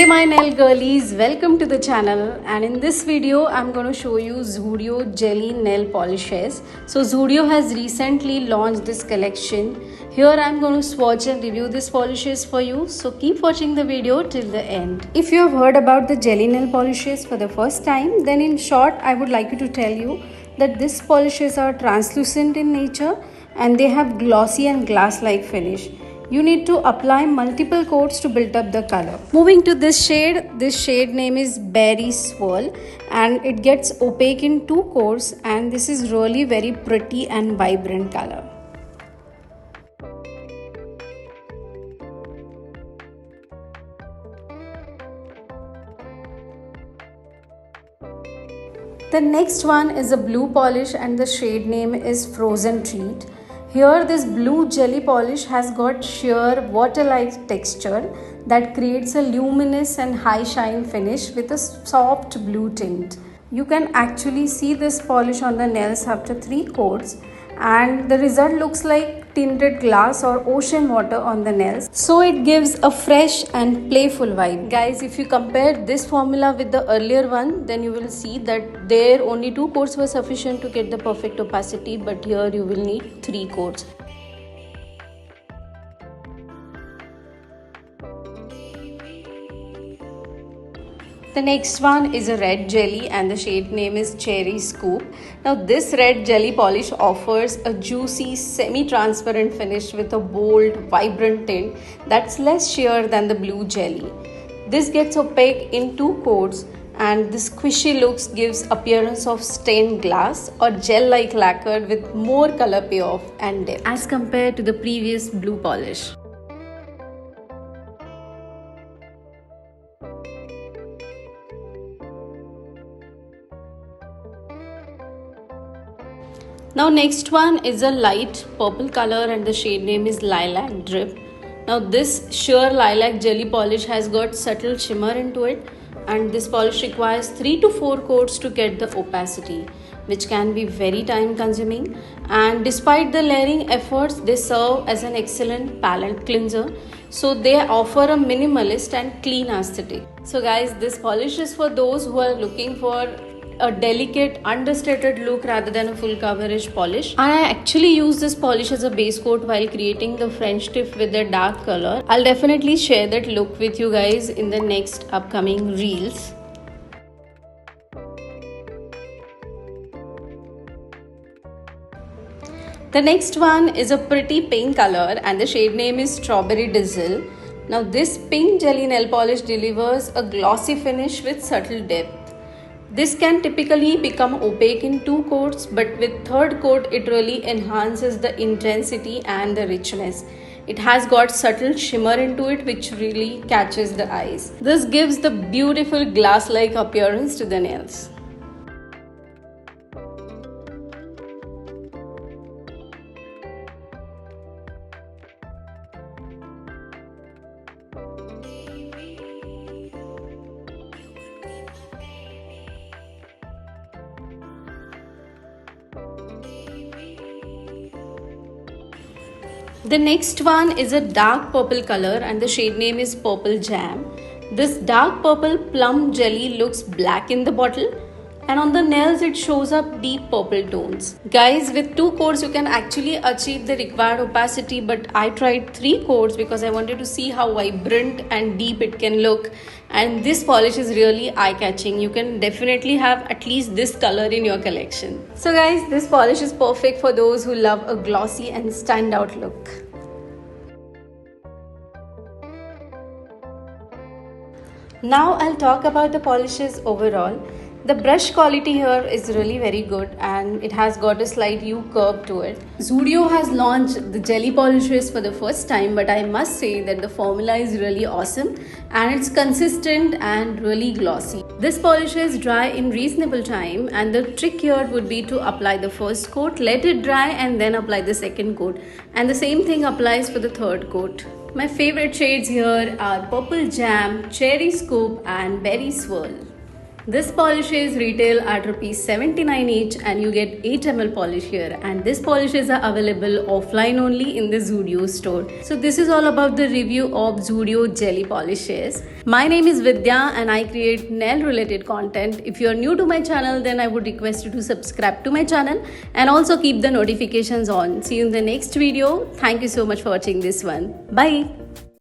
my nail girlies, welcome to the channel, and in this video I'm going to show you Zudio Jelly Nail Polishes. So Zudio has recently launched this collection. Here I'm going to swatch and review these polishes for you, so keep watching the video till the end. If you have heard about the jelly nail polishes for the first time, then in short I would like to tell you that these polishes are translucent in nature and they have glossy and glass-like finish. You need to apply multiple coats to build up the color. Moving to this shade name is Berry Swirl and it gets opaque in 2 coats, and this is really very pretty and vibrant color. The next one is a blue polish and the shade name is Frozen Treat. Here this blue jelly polish has got sheer water-like texture that creates a luminous and high shine finish with a soft blue tint. You can actually see this polish on the nails after 3 coats, and the result looks like tinted glass or ocean water on the nails. So it gives a fresh and playful vibe. Guys, if you compare this formula with the earlier one, then you will see that there only 2 coats were sufficient to get the perfect opacity, but here you will need 3 coats. The next one is a red jelly and the shade name is Cherry Scoop. Now this red jelly polish offers a juicy semi-transparent finish with a bold, vibrant tint that's less sheer than the blue jelly. This gets opaque in 2 coats, and the squishy looks gives appearance of stained glass or gel-like lacquer with more color payoff and depth as compared to the previous blue polish. Now next one is a light purple color and the shade name is Lilac Drip. Now this sheer lilac jelly polish has got subtle shimmer into it, and this polish requires 3 to 4 coats to get the opacity, which can be very time consuming, and despite the layering efforts they serve as an excellent palette cleanser. So they offer a minimalist and clean aesthetic. So guys, this polish is for those who are looking for a delicate understated look rather than a full coverage polish. I actually use this polish as a base coat while creating the French tip with a dark color. I'll definitely share that look with you guys in the next upcoming reels. The next one is a pretty pink color and the shade name is Strawberry Drizzle. Now this pink jelly nail polish delivers a glossy finish with subtle depth. This can typically become opaque in 2 coats, but with 3rd coat it really enhances the intensity and the richness. It has got subtle shimmer into it which really catches the eyes. This gives the beautiful glass-like appearance to the nails. The next one is a dark purple color and the shade name is Purple Jam. This dark purple plum jelly looks black in the bottle, and on the nails it shows up deep purple tones. Guys, with 2 coats you can actually achieve the required opacity, but I tried 3 coats because I wanted to see how vibrant and deep it can look, and this polish is really eye-catching. You can definitely have at least this color in your collection. So guys, this polish is perfect for those who love a glossy and standout look. Now I'll talk about the polishes overall. The brush quality here is really very good and it has got a slight U curve to it. Zudio has launched the jelly polishes for the first time, but I must say that the formula is really awesome and it's consistent and really glossy. This polishes dry in reasonable time, and the trick here would be to apply the first coat, let it dry and then apply the second coat, and the same thing applies for the 3rd coat. My favorite shades here are Purple Jam, Cherry Scoop and Berry Swirl. This polishes retail at rupees 79 each and you get 8 ml polish here, and these polishes are available offline only in the Zudio store. So this is all about the review of Zudio jelly polishes. My name is Vidya and I create nail related content. If you are new to my channel, then I would request you to subscribe to my channel and also keep the notifications on. See you in the next video. Thank you so much for watching this one. Bye.